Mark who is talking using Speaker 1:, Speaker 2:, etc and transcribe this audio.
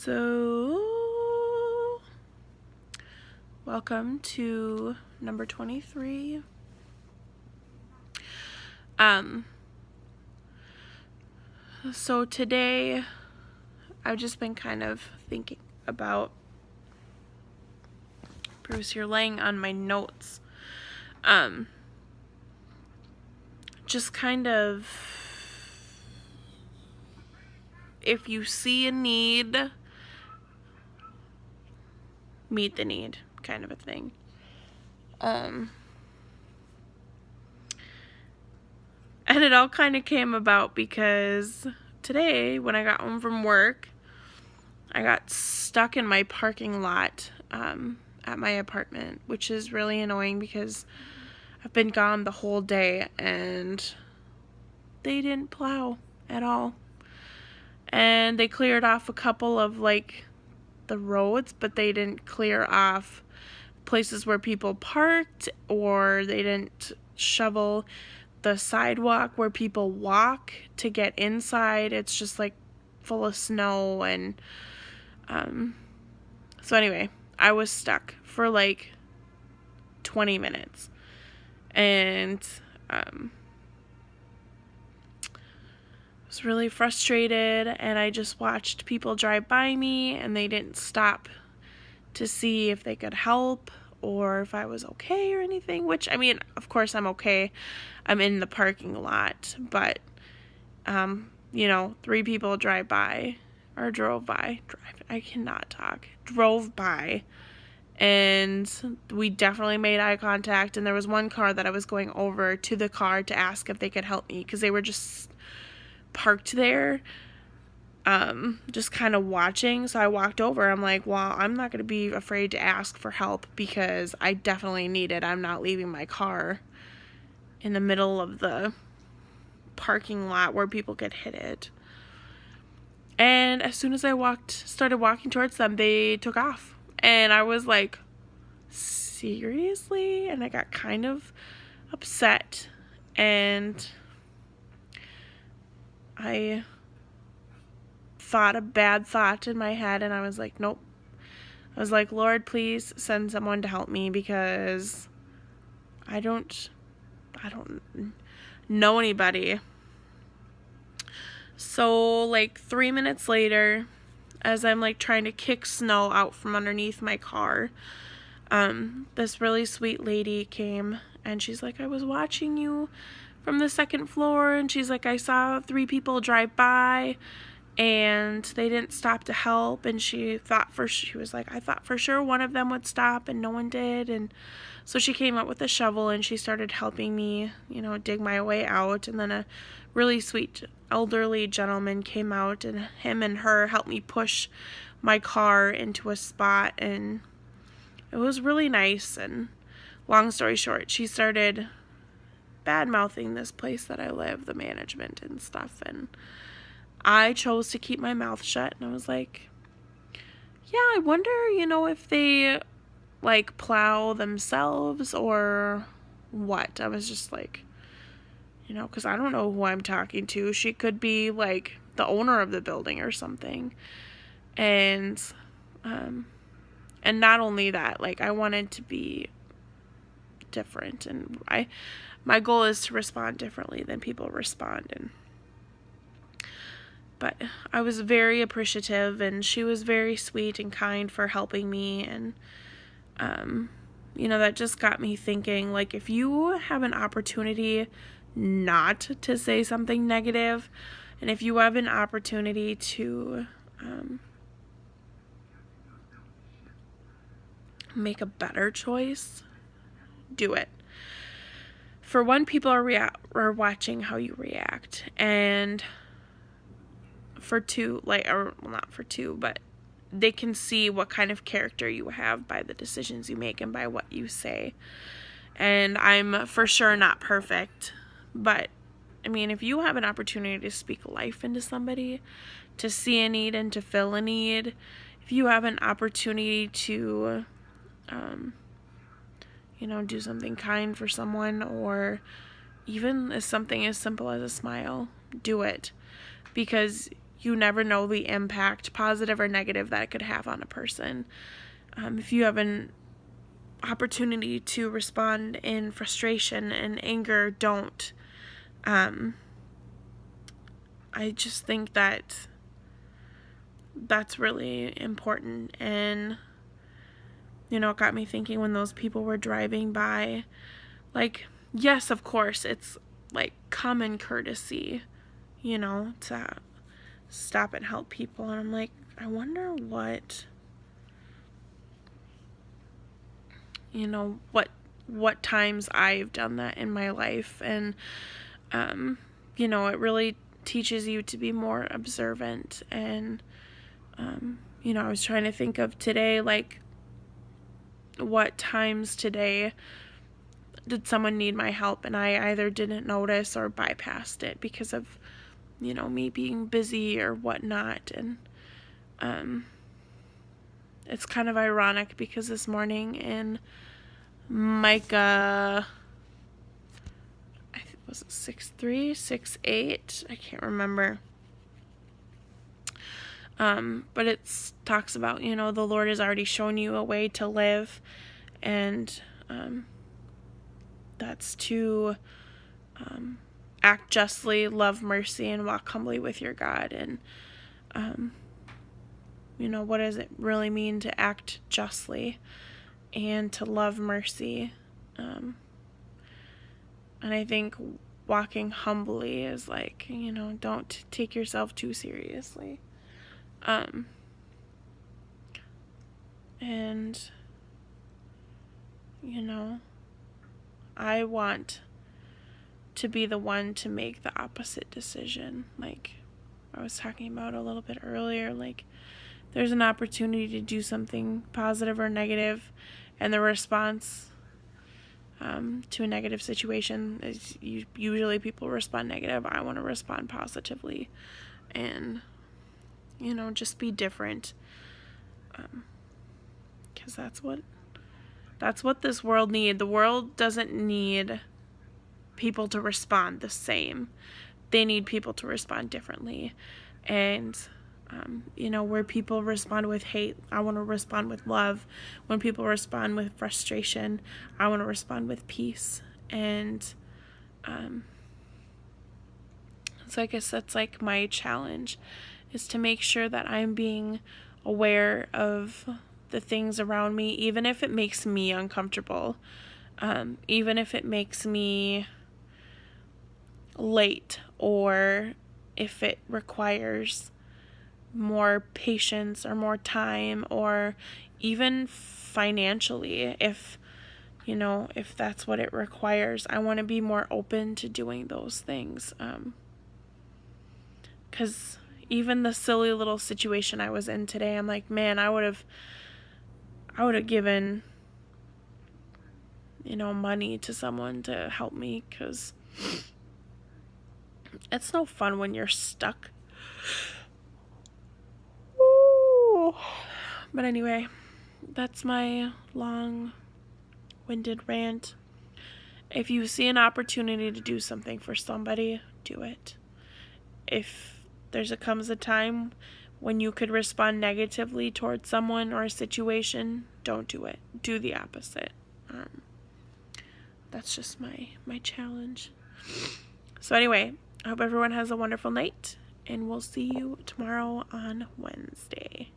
Speaker 1: So, welcome to number 23. So today, I've just been kind of thinking about, Bruce, you're laying on my notes. Just kind of, if you see a need, meet the need, kind of a thing. And it all kind of came about because today, when I got home from work, I got stuck in my parking lot at my apartment, which is really annoying because I've been gone the whole day and they didn't plow at all. And they cleared off a couple of the roads, but they didn't clear off places where people parked, or they didn't shovel the sidewalk where people walk to get inside. It's just full of snow. And so anyway, I was stuck for 20 minutes, and I was really frustrated, and I just watched people drive by me, and they didn't stop to see if they could help or if I was okay or anything, which, I mean, of course I'm okay. I'm in the parking lot, but, 3 people drove by, and we definitely made eye contact, and there was one car that I was going over to the car to ask if they could help me, because they were just parked there, just kind of watching. So I walked over. I'm like, well, I'm not going to be afraid to ask for help because I definitely need it. I'm not leaving my car in the middle of the parking lot where people could hit it. And as soon as I started walking towards them, they took off. And I was like, seriously? And I got kind of upset. And I thought a bad thought in my head, and I was like, nope. I was like, Lord, please send someone to help me, because I don't know anybody. So 3 minutes later, as I'm trying to kick snow out from underneath my car, this really sweet lady came, and she's like, I was watching you from the second floor, and she's like, I saw 3 people drive by and they didn't stop to help, and she was like, I thought for sure one of them would stop, and no one did. And so she came up with a shovel and she started helping me, dig my way out. And then a really sweet elderly gentleman came out, and him and her helped me push my car into a spot, and it was really nice. And long story short, she started bad-mouthing this place that I live, the management and stuff, and I chose to keep my mouth shut. And I was like, yeah, I wonder, if they plow themselves or what. I was just because I don't know who I'm talking to. She could be the owner of the building or something. And not only that, I wanted to be different, and my goal is to respond differently than people respond. But I was very appreciative, and she was very sweet and kind for helping me. And that just got me thinking, if you have an opportunity not to say something negative, and if you have an opportunity to make a better choice, do it. For one, people are watching how you react, and for two, not for two, but they can see what kind of character you have by the decisions you make and by what you say. And I'm for sure not perfect, but I mean, if you have an opportunity to speak life into somebody, to see a need and to fill a need, if you have an opportunity to do something kind for someone, or even something as simple as a smile, do it. Because you never know the impact, positive or negative, that it could have on a person. If you have an opportunity to respond in frustration and anger, don't. I just think that that's really important. And, you know, it got me thinking when those people were driving by, like, yes, of course, it's like common courtesy, you know, to stop and help people. And I'm like, I wonder what, you know, what times I've done that in my life. And, you know, it really teaches you to be more observant. And, you know, I was trying to think of today, like, what times today did someone need my help and I either didn't notice or bypassed it because of, you know, me being busy or whatnot. And it's kind of ironic because this morning in Micah, I think, was it 6:3, 6:8? I can't remember. But it talks about, you know, the Lord has already shown you a way to live, and that's to act justly, love mercy, and walk humbly with your God. And you know, what does it really mean to act justly and to love mercy? And I think walking humbly is like, you know, don't take yourself too seriously. And, you know, I want to be the one to make the opposite decision. Like I was talking about a little bit earlier, like there's an opportunity to do something positive or negative, and the response to a negative situation is usually people respond negative. I want to respond positively, and, you know, just be different, because that's what this world needs. The world doesn't need people to respond the same. They need people to respond differently. And you know, where people respond with hate, I want to respond with love. When people respond with frustration, I want to respond with peace. And so I guess that's like my challenge, is to make sure that I'm being aware of the things around me, even if it makes me uncomfortable, even if it makes me late, or if it requires more patience or more time, or even financially, if, you know, if that's what it requires. I want to be more open to doing those things, because even the silly little situation I was in today, I'm like, man, I would have given, you know, money to someone to help me, because it's no fun when you're stuck. But anyway, that's my long-winded rant. If you see an opportunity to do something for somebody, do it. If comes a time when you could respond negatively towards someone or a situation, don't do it. Do the opposite. That's just my challenge. So anyway, I hope everyone has a wonderful night, and we'll see you tomorrow on Wednesday.